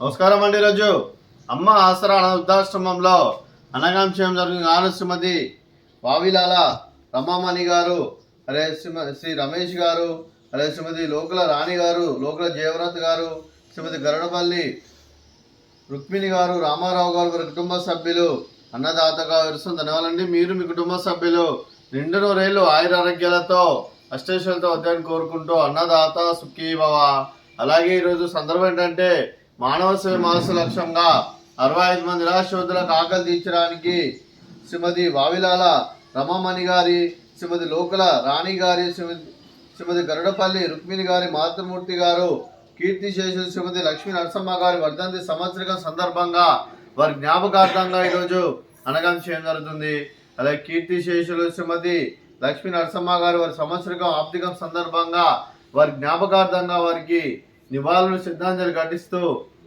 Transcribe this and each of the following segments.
నమస్కారం అండి. రోజు అమ్మ ఆసరా వృద్ధాశ్రమంలో అనగాంశం జరిగిన శ్రీమతి వావిలాల రమామణి గారు, అరే శ్రీ రమేష్ గారు, అరే శ్రీమతి లోకుల రాణి గారు, లోకుల జయవ్రత్ గారు, శ్రీమతి గరుడపల్లి రుక్మిణి గారు, రామారావు గారు, వారి కుటుంబ సభ్యులు అన్నదాతగా విరుస్తుంది. ధన్యవాదాలండి. మీరు మీ కుటుంబ సభ్యులు నిండు నూరేళ్ళు ఆయురారోగ్యాలతో అష్టేశ్వరులతో వద్దని కోరుకుంటూ అన్నదాత సుఖీ భవ. అలాగే ఈరోజు సందర్భం ఏంటంటే మానవ సేవ మాస లక్ష్యంగా 65 మంది నిరాశ్రతులకు ఆకలి తీర్చడానికి శ్రీమతి వావిలాల రమామణి గారి, శ్రీమతి లోకుల రాణి గారి, శ్రీమతి గరుడపల్లి రుక్మిణి గారి, మాతృమూర్తి గారు, కీర్తిశేషులు శ్రీమతి లక్ష్మీ నరసమ్మ గారి వర్ధంతి సంవత్సరిక సందర్భంగా వారి జ్ఞాపకార్థంగా ఈరోజు అనగాంశ చేయడం జరుగుతుంది. అలాగే కీర్తిశేషులు శ్రీమతి లక్ష్మీ నరసమ్మ గారు వారి సంవత్సరికం ఆప్తికం సందర్భంగా వారి జ్ఞాపకార్థంగా వారికి నివాళులు శ్రద్ధాంజలి ఘటిస్తూ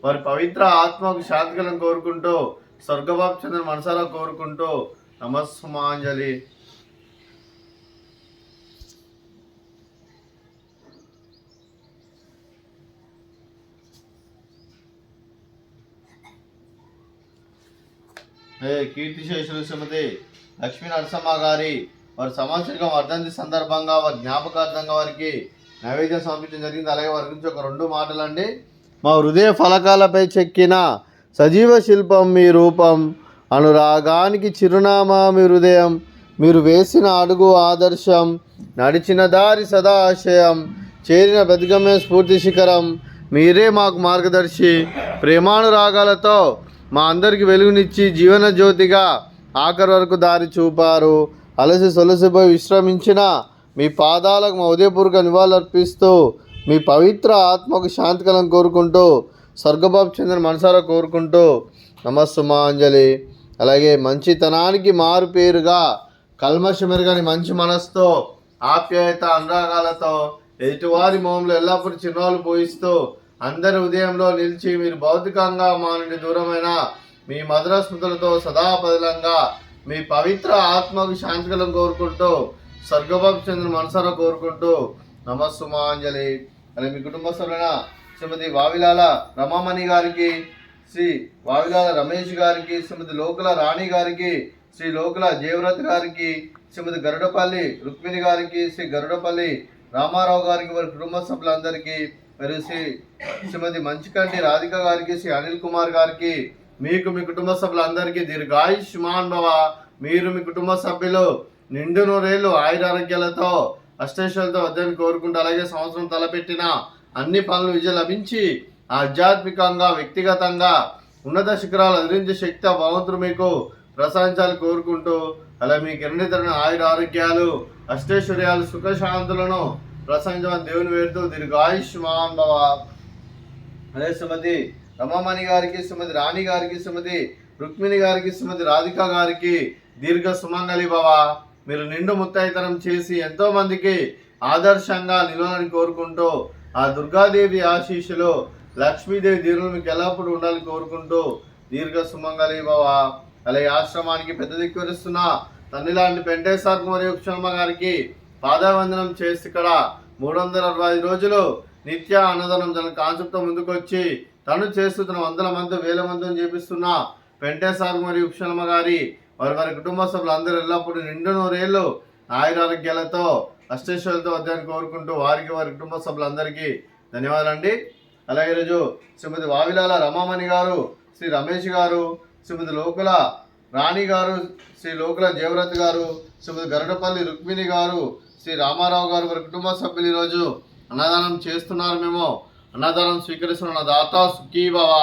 వారి పవిత్ర ఆత్మకు శాంతికలను కోరుకుంటూ స్వర్గబాబు చంద్ర మనసారా కోరుకుంటూ నమస్సుమాంజలి. కీర్తిశేషులు శ్రీమతి లక్ష్మీ నరసమ్మ గారి వారి సంవత్సరికం వర్ధంతి సందర్భంగా వారి జ్ఞాపకార్థంగా వారికి నైవేద్యం సమర్పించడం జరిగింది. అలాగే వారి గురించి ఒక 2 మాటలండి. మా హృదయ ఫలకాలపై చెక్కిన సజీవ శిల్పం మీ రూపం, అనురాగానికి చిరునామా మీ హృదయం, మీరు వేసిన అడుగు ఆదర్శం, నడిచిన దారి సదా ఆశయం, చేరిన బతిగమ్య స్ఫూర్తి శిఖరం, మీరే మాకు మార్గదర్శి. ప్రేమానురాగాలతో మా అందరికి వెలుగునిచ్చి జీవన జ్యోతిగా ఆఖరి వరకు దారి చూపారు. అలసి సొలసిపోయి విశ్రమించిన మీ పాదాలకు మా ఉదయపూర్వక నివాళులర్పిస్తూ మీ పవిత్ర ఆత్మకు శాంతికలను కోరుకుంటూ స్వర్గబాబు చంద్ర మనసారా కోరుకుంటూ నమస్సుమాంజలి. అలాగే మంచితనానికి మారు పేరుగా కల్మషమెరుగని మంచి మనసుతో ఆప్యాయత అనురాగాలతో ఎదుటివారి మొహంలో ఎల్లప్పుడూ చిరునవ్వులు పోయిస్తూ అందరి ఉదయంలో నిలిచి మీరు భౌతికంగా మా నుండి దూరమైన మీ మధుర స్మృతులతో సదాపదిలంగా మీ పవిత్ర ఆత్మకు శాంతికలను కోరుకుంటూ స్వర్గబాబు చంద్ర మనసారా కోరుకుంటూ నమస్సుమాంజలి. అలాగే మీ కుటుంబ సభ్యులైన శ్రీమతి వావిలాల రమామణి గారికి, శ్రీ వావిలాల రమేష్ గారికి, శ్రీమతి లోకుల రాణి గారికి, శ్రీ లోకుల జయవ్రత్ గారికి, శ్రీమతి గరుడపల్లి రుక్మిణి గారికి, శ్రీ గరుడపల్లి రామారావు గారికి, వారి కుటుంబ సభ్యులందరికీ, మరియు శ్రీమతి మంచికంటి రాధిక గారికి, శ్రీ అనిల్ కుమార్ గారికి, మీకు మీ కుటుంబ సభ్యులందరికీ దీర్ఘాయుష్మాన్ భవ. మీరు మీ కుటుంబ సభ్యులు నిండు నూరేళ్ళు ఆయురారోగ్యాలతో అష్టైశ్వర్యాలతో వద్దని కోరుకుంటూ అలాగే సంవత్సరం తలపెట్టిన అన్ని పనులు విజయం లభించి ఆధ్యాత్మికంగా వ్యక్తిగతంగా ఉన్నత శిఖరాలు అధిరించే శక్తి భగవంతుడు మీకు ప్రసాదించాలని కోరుకుంటూ అలా మీకు ఎన్నితరమైన ఆయురారోగ్యాలు అష్టైశ్వర్యాలు సుఖశాంతులను ప్రసాదించమని దేవుని వేడుతూ దీర్ఘాయుష్మాన్ భవ. అదే శ్రీమతి రమామణి గారికి, శ్రీమతి రాణి గారికి, శ్రీమతి రుక్మిణి గారికి, శ్రీమతి రాధిక గారికి దీర్ఘ సుమంగళి భవ. మీరు నిండు ముత్తైతనం చేసి ఎంతో మందికి ఆదర్శంగా నిలవాలని కోరుకుంటూ ఆ దుర్గాదేవి ఆశీస్సులు లక్ష్మీదేవి దీవులు మీకు ఎల్లప్పుడూ ఉండాలని కోరుకుంటూ దీర్ఘ సుమంగళి భవ. అలాగే ఆశ్రమానికి పెద్ద దిక్కువరిస్తున్న తండ్రి లాంటి పెంటేశ్వర మరియు శర్మ గారికి పాదావందనం చేసి ఇక్కడ 365 రోజులు నిత్య అన్నదానం తన కాన్సెప్ట్తో ముందుకు వచ్చి తను చేస్తున్న 100 మంది 1000 మందిని చేపిస్తున్న పెంటేశ్వర మరియు శర్మ గారి వారి కుటుంబ సభ్యులు ఎల్లప్పుడూ నిండు నూరేళ్ళు ఆయురారోగ్యాలతో అష్టైశ్వర్యాలతో వద్దని కోరుకుంటూ వారికి వారి కుటుంబ సభ్యులందరికీ ధన్యవాదాలండి. అలాగే ఈరోజు శ్రీమతి వావిలాల రమామణి గారు, శ్రీ రమేష్ గారు, శ్రీమతి లోకుల రాణి గారు, శ్రీ లోకుల జయవ్రత్ గారు, శ్రీమతి గరుడపల్లి రుక్మిణి గారు, శ్రీ రామారావు గారు వారి కుటుంబ సభ్యులు ఈరోజు అన్నదానం చేస్తున్నారు. మేము అన్నదానం స్వీకరిస్తున్న దాత సుఖీ భవ.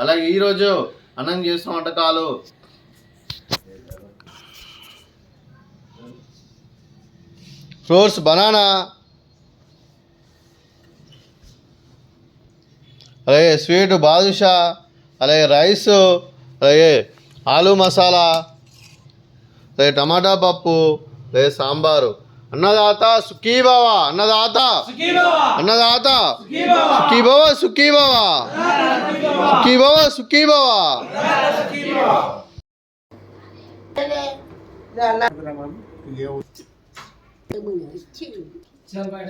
అలాగే ఈరోజు అన్నం చేసిన వంటకాలు ఫ్రూట్స్ బనానా, అలాగే స్వీట్ బాదుషా, అలాగే రైస్, అలాగే ఆలు మసాలా, అలాగే టమాటా పప్పు, అలాగే సాంబారు. అన్నదాత సుఖీ భవ, అన్నదాత అన్నదాత సుఖీ భవ, సుఖీ భవ, సుఖీ భవ, సుఖీ భవ. चल बैठ